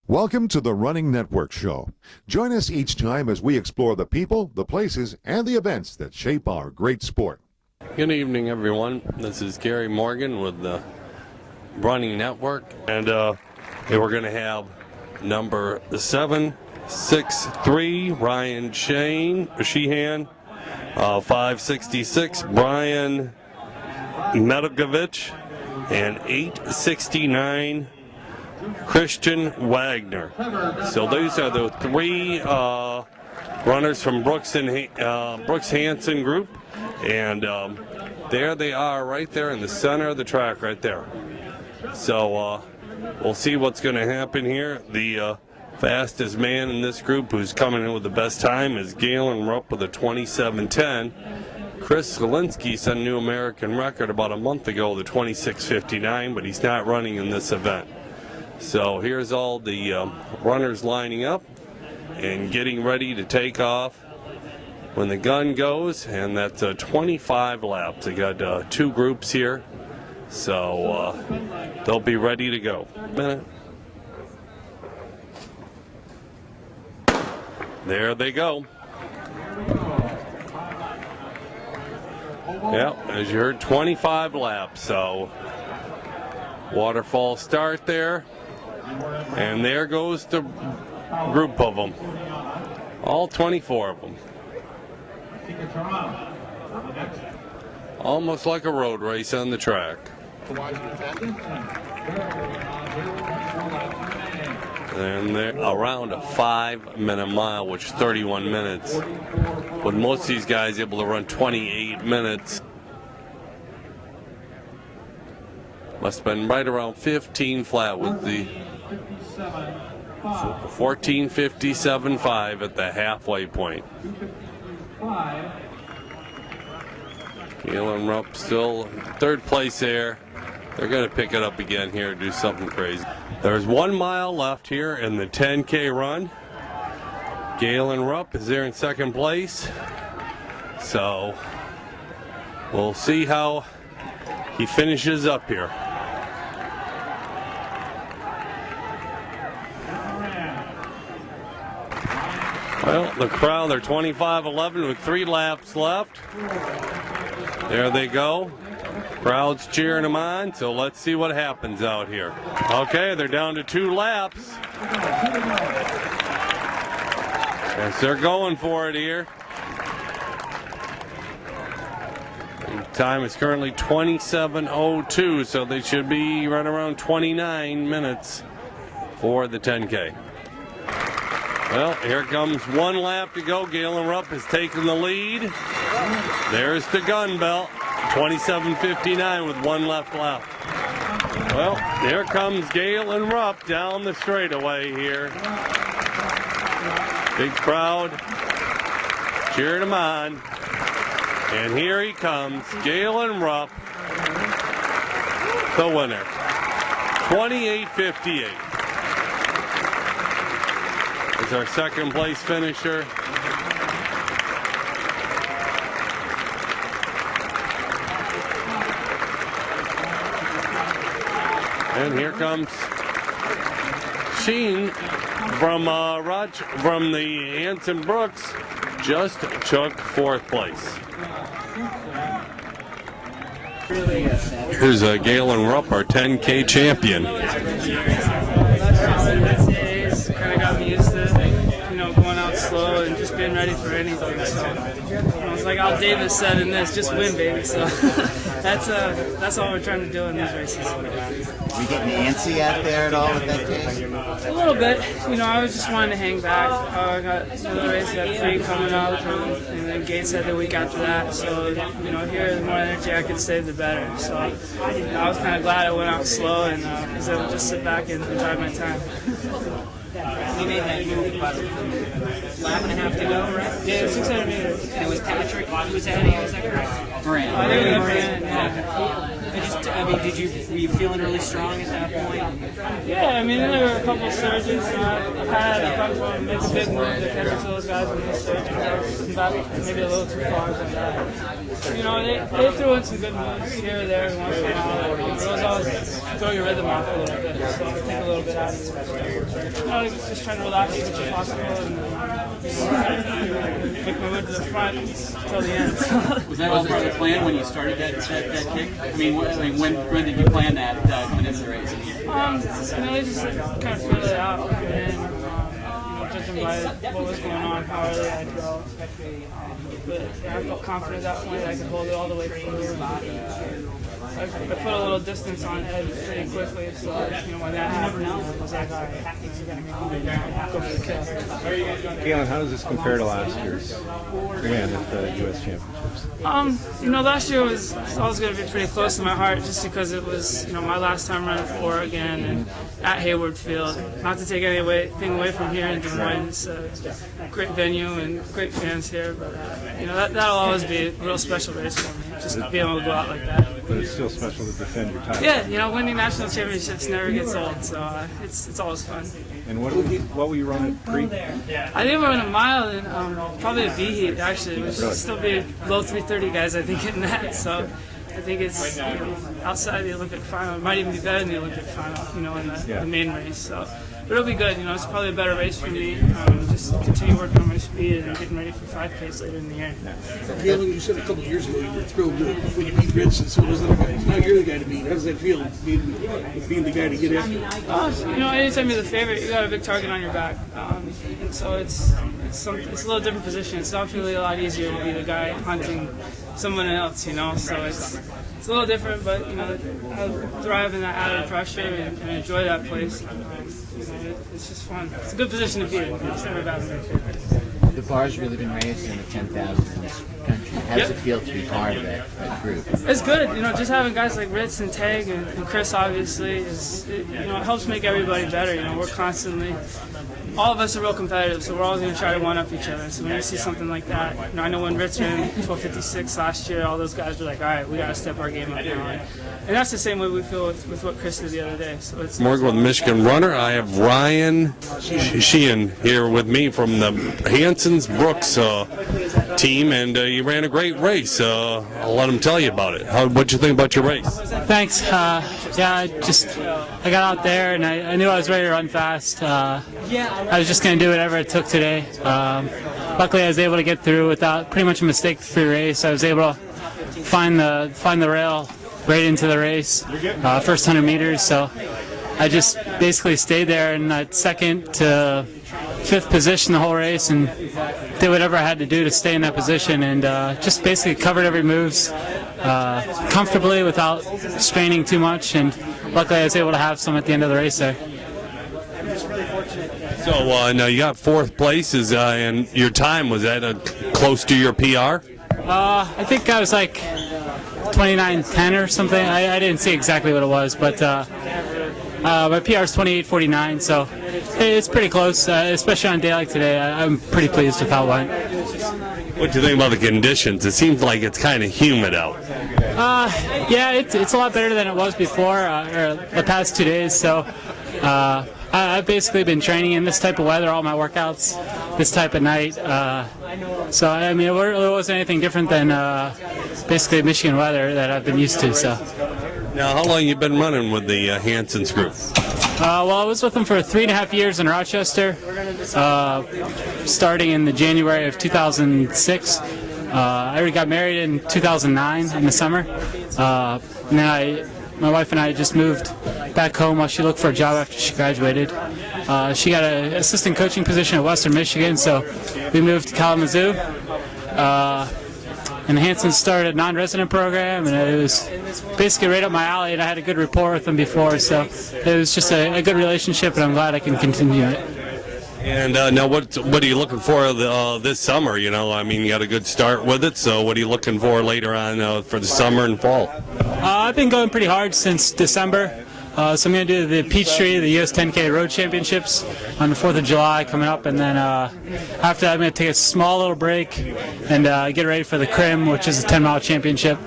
Welcome to the Running Network Show. Join us each time as we explore the people, the places, and the events that shape our great sport. Good evening, everyone. This is Gary Morgan with the Running Network, and we're going to have number 763 Ryan Sheehan, 566 Brian Medovich, and 869 Christian Wagner. So these are the three runners from Brooks Hansen Group, and there they are right there in the center of the track right there. So we'll see what's going to happen here. The fastest man in this group who's coming in with the best time is Galen Rupp with a 27:10. Chris Zielinski set a new American record about a month ago, the 26:59, but he's not running in this event. So here's all the runners lining up and getting ready to take off when the gun goes, and that's 25 laps. They got two groups here, so they'll be ready to go. There they go. Yeah, as you heard, 25 laps, so waterfall start there. And there goes the group of them, all 24 of them. Almost like a road race on the track. And they're around a 5-minute mile, which is 31 minutes. But most of these guys able to run 28 minutes. Must have been right around 15 flat with the 14:57.5 at the halfway point. Galen Rupp still third place there. They're going to pick it up again here and do something crazy. There's 1 mile left here in the 10K run. Galen Rupp is there in second place. So we'll see how he finishes up here. Well, the crowd, they're 25:11 with 3 laps left. There they go. Crowd's cheering them on, so let's see what happens out here. Okay, they're down to 2 laps. Yes, they're going for it here. The time is currently 27:02, so they should be right around 29 minutes for the 10K. Well, here comes 1 lap to go. Galen Rupp has taken the lead. There's the gun belt. 27:59 with 1 left lap. Well, here comes Galen Rupp down the straightaway here. Big crowd cheering him on. And here he comes, Galen Rupp, the winner. 28:58. Is our second place finisher. And here comes Sheen from the Hansen Brooks, just took 4th place. Here's Galen Rupp, our 10K champion. Kind of got me used to, going out slow and just being ready for anything. So, it's like Al Davis said in this, just win, baby. So that's all we're trying to do in these races. Were you getting antsy out there at all with that pace? A little bit. I was just wanting to hang back. I got the race, got 3 coming up, and then Gates had the week after that. So, here, the more energy I could save, the better. So, I was kind of glad I went out slow and was able to just sit back and enjoy my time. You made that move about a lap and a half to go, right? Yeah, 600 meters. And it was Patrick who was ahead of you, is that correct? Brand. I think it was Brand, yeah. But just I mean, were you feeling really strong at that point? Yeah, I mean, there were a couple surges. I had a couple of make a big move to catch those guys in the surge. Maybe a little too far, but you know, they threw in some good moves here or there once in a while. Those always throw your rhythm off a little bit, so take a little bit out of it. You know, just trying to relax as much as possible and make my way to the front until the end. Was that all part of the plan when you started that kick? I mean, when did you plan that coming into the race? I just kind of feel it out coming in. Judging by what was going on, how early I'd go. But I felt confident at that point that I could hold it all the way through. I put a little distance on Ed pretty quickly, so when that happened, I was like, all right, go for the kill. Galen, how does this compare to last year's win at the U.S. Championships? Last year was always going to be pretty close to my heart, just because it was, my last time running for Oregon and at Hayward Field. Not to take anything away from here in Des Moines, it's a great venue and great fans here, but that'll always be a real special race for me, just being able to go out like that. But it's still special to defend your title. Yeah, winning national championships never gets old, so it's always fun. And what will you run at pre? I think we're in a mile and probably a B heat actually, which should still be low 330 guys I think in that. So I think it's outside the Olympic final. It might even be better than the Olympic final, in the main race. So, but it'll be good. It's probably a better race for me. Just continue working on my speed and getting ready for 5Ks later in the year. Galen, you said a couple of years ago you were thrilled when you beat Ritz, and so does other guys. Now you're the guy to beat. How does that feel, being the guy to get after? Anytime you're the favorite, you got a big target on your back. And so it's a little different position. It's definitely a lot easier to be the guy hunting someone else, So it's a little different, but I thrive in that added pressure and enjoy that place. It's just fun. It's a good position to be in. It's never bad to be favorite. The bar's really been raised in the 10,000 in this country. How does it feel to be part of that group? It's good. Just having guys like Ritz and Tag and Chris obviously it helps make everybody better. We're constantly. All of us are real competitive, so we're always going to try to one-up each other. So when you see something like that, I know when Ritz ran 12:56 last year, all those guys were like, all right, we got to step our game up now. And that's the same way we feel with what Chris did the other day. So it's Morgan with Michigan Runner. I have Ryan Sheehan here with me from the Hansons Brooks team, and you ran a great race. I'll let him tell you about it. What'd you think about your race? Thanks. I got out there and I knew I was ready to run fast. I was just going to do whatever it took today. Luckily, I was able to get through without pretty much a mistake-free race. I was able to find the rail right into the race, first 100 meters. So I just basically stayed there in that second to fifth position the whole race and did whatever I had to do to stay in that position, and just basically covered every moves comfortably without straining too much. And luckily, I was able to have some at the end of the race there. So now you got fourth place, and your time, was that close to your PR? I think I was like 29:10 or something. I didn't see exactly what it was, but my PR is 28:49, so it's pretty close, especially on a day like today. I'm pretty pleased with how it went. What do you think about the conditions? It seems like it's kind of humid out. Yeah, it's a lot better than it was before, or the past 2 days, so I've basically been training in this type of weather, all my workouts, this type of night. So, I mean, it wasn't anything different than basically Michigan weather that I've been used to. So. Now, how long have you been running with the Hansons group? Well, I was with them for 3.5 years in Rochester, starting in the January of 2006. I already got married in 2009 in the summer. And then my wife and I just moved back home while she looked for a job after she graduated. She got an assistant coaching position at Western Michigan, so we moved to Kalamazoo. And Hanson started a non-resident program, and it was basically right up my alley, and I had a good rapport with them before, so it was just a good relationship, and I'm glad I can continue it. And now what are you looking for this summer? You got a good start with it, so what are you looking for later on for the summer and fall? I've been going pretty hard since December. So I'm going to do the Peachtree, the US 10K Road Championships on the 4th of July coming up, and then after that I'm going to take a small little break and get ready for the Crim, which is a 10-mile championship.